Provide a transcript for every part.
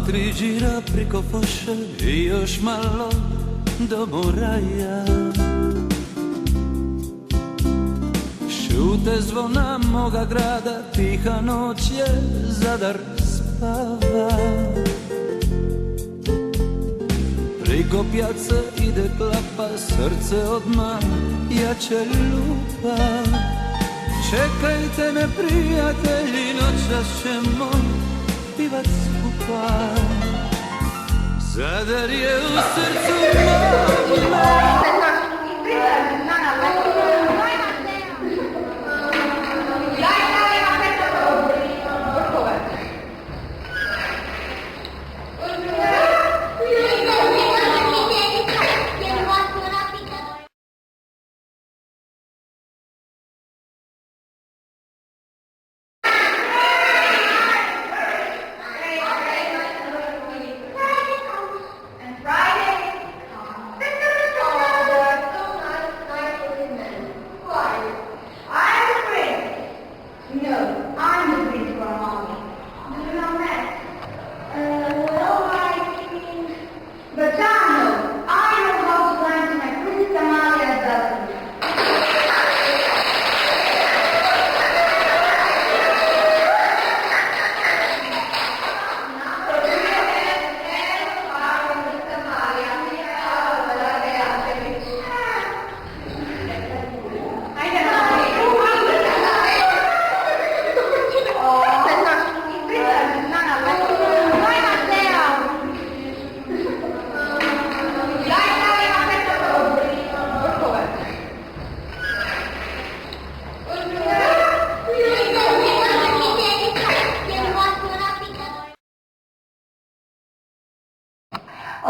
Tri gira priko Foše i još malo do Moraja. Šute zvona moga grada, tiha noć je, Zadar spava. Priko pjace ide klapa, srce odmah jače lupa. Čekajte me prijatelji, noćas ćemo pivat skupa. Zadar je u srcu mome.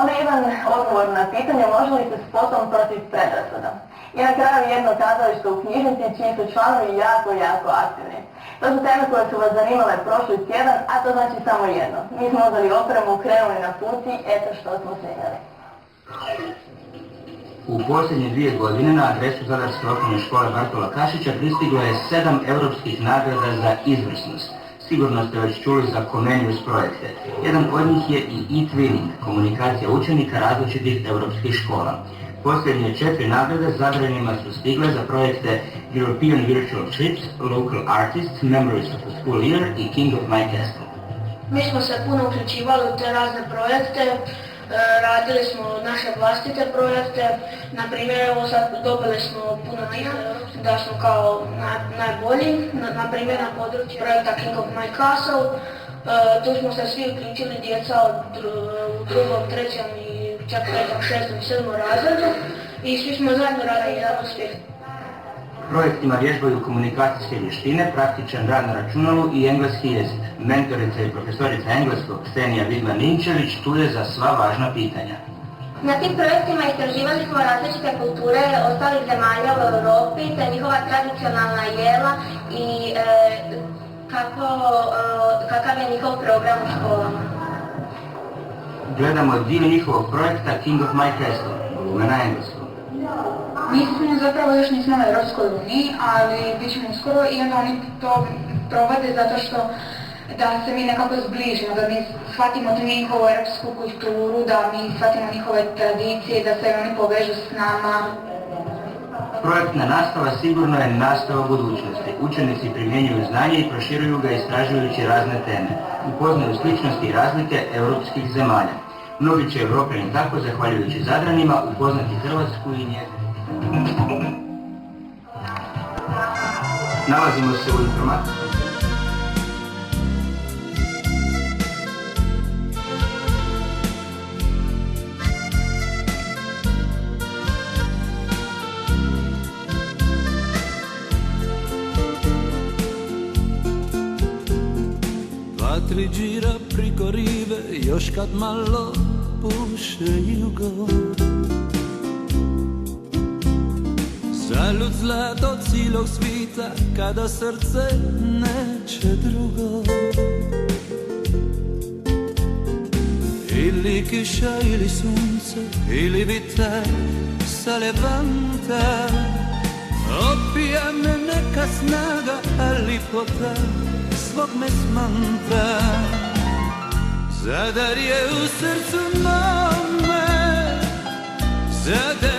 Onda jedan odgovor na pitanje može li se spotom protiv predrasuda. I na kraju jedno kazalište u knjižnici čiji su članovi jako aktivni. To su teme koje su vas zanimale prošli tjedan, a to znači samo jedno. Mi smo uzeli opremu, krenuli na put i eto što smo snimali. U posljednje 2 godine na adresu Zadarske osnovne škole Bartola Kašića pristiglo je 7 europskih nagrada za izvrsnost. Sigurno ste već čuli za Comenius projekte. Jedan od njih je i e-twinning, komunikacija učenika različitih europskih škola. Posljednje 4 nagrade Zadranima su stigle za projekte European Virtual Trips, Local Artists, Memories of the School Year i King of My Castle. Mi smo se puno uključivali u te razne projekte, radili smo naše vlastite projekte, na primjer evo sad dobili smo puno da smo kao najbolji, na primjer na području projekta King of My Castle, tu smo se svi uključili djeca u 2., 3. i čak 5., 6. i 7. razredu i svi smo zajedno radili jedan uspjeh. Projektima vježbaju komunikacijske vještine, praktičan rad na računalu i engleski jezik. Mentorica i profesorica engleskog Ksenija Vidman-Ninčević tu je za sva važna pitanja. Na tim projektima istraživali smo različite kulture ostalih zemalja u Europi, te njihova tradicionalna jela i kakav je njihov program u školama. Gledamo dio njihovog projekta King of My Castle, na engleskom. Mi zapravo još nismo na Europskoj uniji, ali bit ćemo uskoro i onda oni to provode zato što da se mi nekako zbližimo, da mi shvatimo tu njihovu europsku kulturu, da mi shvatimo njihove tradicije, da se oni povežu s nama. Projektna nastava sigurno je nastava budućnosti. Učenici primjenjuju znanje i proširuju ga istražujući razne teme. Upoznaju sličnosti i razlike europskih zemalja. Mnogi će Europljani tako, zahvaljujući Zadranima, upoznati Hrvatsku i njezinu. Nalazimo se u informaciji. Vatri gira priko rive, još kad malo puše jugo. Zaljut zlato cijelog svita, kada srce neće drugo. Ili kiša, ili sunce, ili vitar sa levanta. Opija me neka snaga, a lipota svog me smanta. Zadar je u srcu mome, Zadar